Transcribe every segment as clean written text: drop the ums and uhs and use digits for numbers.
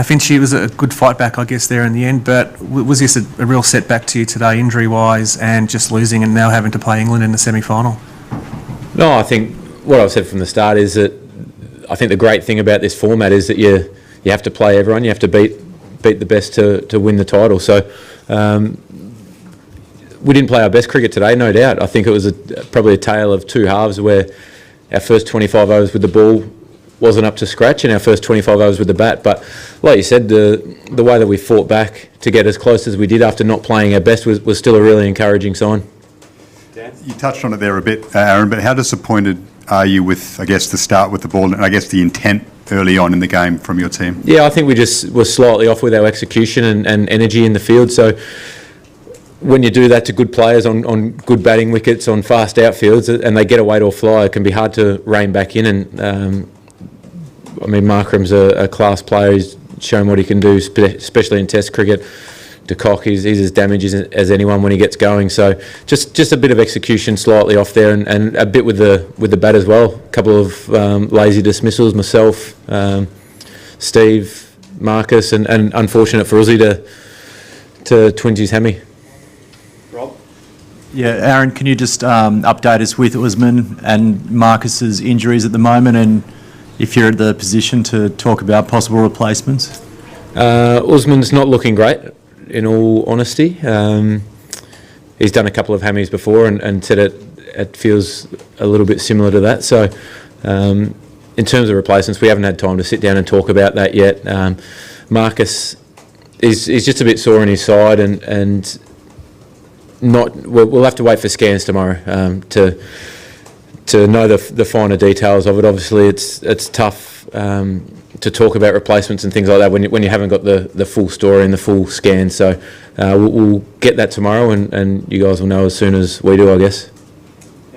Finch, it was a good fight back, I guess, there in the end, but was this a real setback to you today, injury-wise, and just losing and now having to play England in the semi-final? No, I think what I've said from the start is that I think the great thing about this format is that you have to play everyone, you have to beat the best to win the title. So we didn't play our best cricket today, no doubt. I think it was probably a tale of two halves where our first 25 overs with the ball wasn't up to scratch and our first 25 overs with the bat. But like you said, the way that we fought back to get as close as we did after not playing our best was still a really encouraging sign. Dan? You touched on it there a bit, Aaron, but how disappointed are you with, I guess, the start with the ball and I guess the intent early on in the game from your team? Yeah, I think we just were slightly off with our execution and energy in the field. So when you do that to good players on good batting wickets, on fast outfields, and they get away to a fly, it can be hard to rein back in. And I mean, Markram's a class player. He's shown what he can do, especially in Test cricket. De Kock, he's as damaged as anyone when he gets going. So just a bit of execution slightly off there, and a bit with the bat as well. A couple of lazy dismissals, myself, Steve, Marcus, and unfortunate for Uzi to twinge his hammy. Rob? Yeah, Aaron, can you just update us with Usman and Marcus's injuries at the moment, and if you're at the position to talk about possible replacements? Usman's not looking great, in all honesty. He's done a couple of hammies before and said it feels a little bit similar to that. So in terms of replacements, we haven't had time to sit down and talk about that yet. Marcus is just a bit sore on his side and we'll have to wait for scans tomorrow to know the finer details of it. Obviously, it's tough to talk about replacements and things like that when you haven't got the full story and the full scan. So we'll get that tomorrow, and you guys will know as soon as we do, I guess.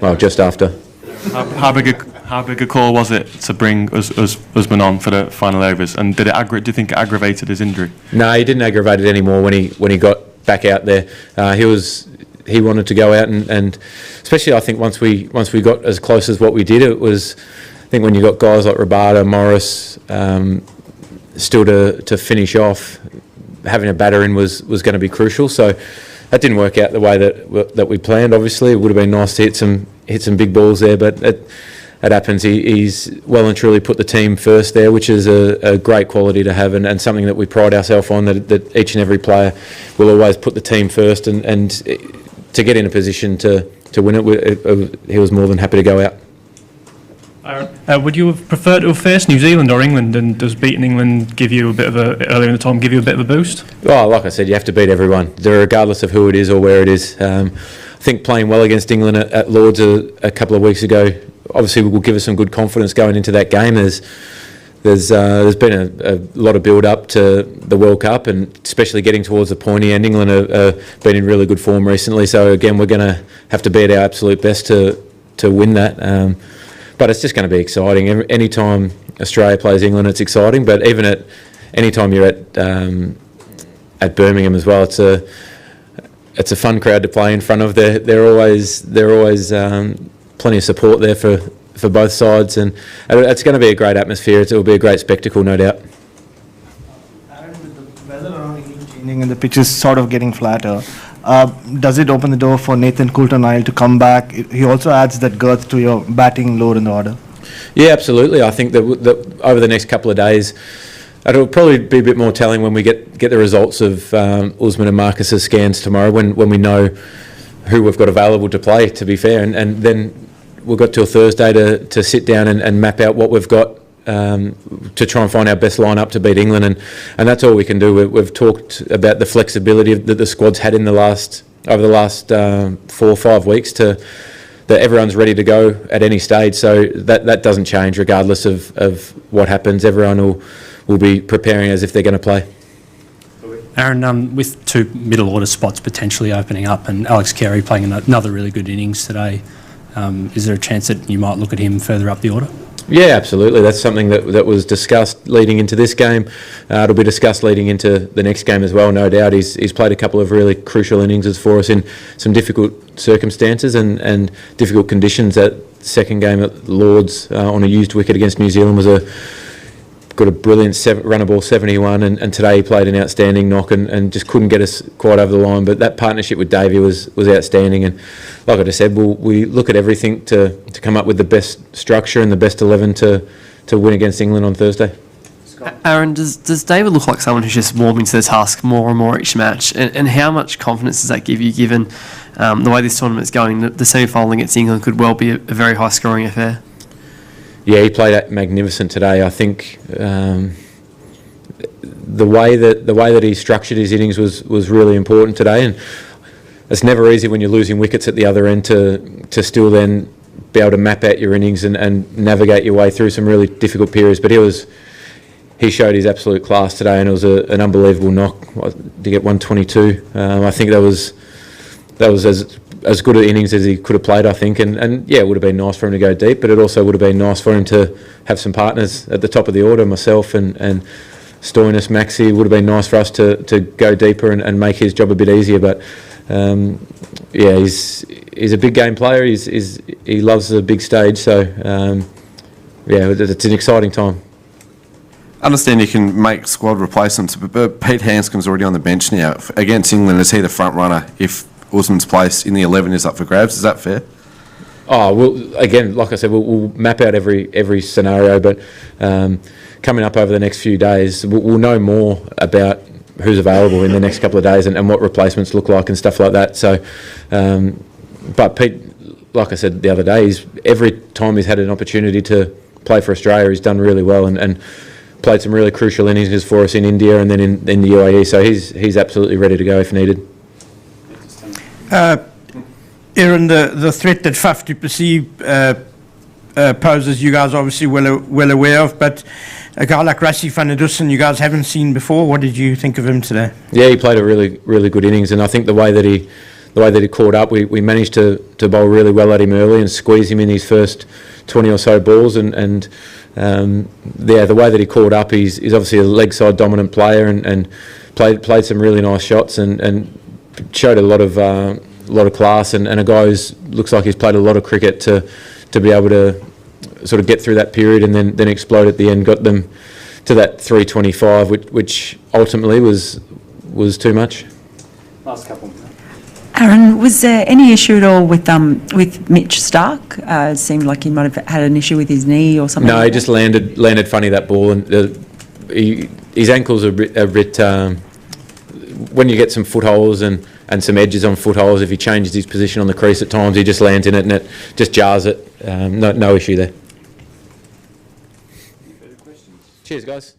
Well, just after. How big a call was it to bring Usman on for the final overs? And do you think it aggravated his injury? No, he didn't aggravate it anymore when he got back out there. He wanted to go out and especially I think once we got as close as what we did, it was, I think when you got guys like Rabada, Morris still to finish off, having a batter in was going to be crucial. So that didn't work out the way that we planned. Obviously, it would have been nice to hit some big balls there, but it happens. He's well and truly put the team first there, which is a great quality to have and something that we pride ourselves on, that each and every player will always put the team first and to get in a position to win it, he was more than happy to go out. Would you have preferred to have faced New Zealand or England, and does beating England give you earlier in the time give you a bit of a boost? Well, like I said, you have to beat everyone, regardless of who it is or where it is. I think playing well against England at Lords a couple of weeks ago obviously will give us some good confidence going into that game. There's been a lot of build-up to the World Cup, and especially getting towards the pointy end. England have been in really good form recently, so again we're going to have to be at our absolute best to win that. But it's just going to be exciting. Any time Australia plays England, it's exciting. But even any time you're at Birmingham as well, it's a fun crowd to play in front of. They're always plenty of support there for both sides, and it's going to be a great atmosphere. It will be a great spectacle, no doubt. Aaron, with the weather around England changing and the pitch is sort of getting flatter, does it open the door for Nathan Coulter-Nile to come back? He also adds that girth to your batting load in the order. Yeah, absolutely. I think that over the next couple of days, it'll probably be a bit more telling when we get the results of Usman and Marcus's scans tomorrow, when we know who we've got available to play, to be fair, and then we've got till Thursday to sit down and map out what we've got to try and find our best line-up to beat England, and that's all we can do. We've talked about the flexibility that the squad's had over the last 4 or 5 weeks that everyone's ready to go at any stage, so that doesn't change regardless of what happens. Everyone will be preparing as if they're going to play. Aaron, with 2 middle order spots potentially opening up and Alex Carey playing another really good innings today, is there a chance that you might look at him further up the order? Yeah, absolutely. That's something that was discussed leading into this game. It'll be discussed leading into the next game as well, no doubt. He's played a couple of really crucial innings for us in some difficult circumstances and difficult conditions. That second game at Lords on a used wicket against New Zealand was got a brilliant runner ball 71, and today he played an outstanding knock and just couldn't get us quite over the line. But that partnership with Davey was outstanding, and like I just said, we look at everything to come up with the best structure and the best 11 to win against England on Thursday. Aaron, does David look like someone who's just warming to the task more and more each match? And how much confidence does that give you, given the way this tournament's going? The semi-final against England could well be a very high-scoring affair. Yeah, he played magnificent today. I think the way that he structured his innings was really important today, and it's never easy when you're losing wickets at the other end to still then be able to map out your innings and navigate your way through some really difficult periods. But he showed his absolute class today, and it was an unbelievable knock to get 122. I think that was as good an innings as he could have played, I think, and yeah, it would have been nice for him to go deep, but it also would have been nice for him to have some partners at the top of the order, myself and Stoinis, Maxi. It would have been nice for us to go deeper and make his job a bit easier, but yeah, he's a big game player. He loves the big stage, so yeah, it's an exciting time. I understand you can make squad replacements, but Pete Hanscom's already on the bench now. Against England, is he the front runner if Usman's place in the 11 is up for grabs? Is that fair? Oh, well, again, like I said, we'll map out every scenario, but coming up over the next few days, we'll know more about who's available in the next couple of days and what replacements look like and stuff like that. So, but Pete, like I said the other day, every time he's had an opportunity to play for Australia, he's done really well and played some really crucial innings for us in India and then in the UAE. So he's absolutely ready to go if needed. Aaron, the threat that Faf du Plessis poses, you guys are obviously well aware of, but a guy like Rassie van der Dussen, you guys haven't seen before. What did you think of him today? Yeah, he played a really good innings, and I think the way that he caught up, we managed to bowl really well at him early and squeeze him in his first 20 or so balls, and yeah, the way that he caught up, he's obviously a leg side dominant player and played some really nice shots and showed a lot of class and a guy who looks like he's played a lot of cricket to be able to sort of get through that period and then explode at the end, got them to that 325, which ultimately was too much. Last couple. Aaron, was there any issue at all with Mitch Starc? It seemed like he might have had an issue with his knee or something. No, like he just landed funny, that ball, and his ankles are a bit when you get some footholds and some edges on footholds, if he changes his position on the crease at times, he just lands in it and it just jars it. No issue there. Cheers, guys.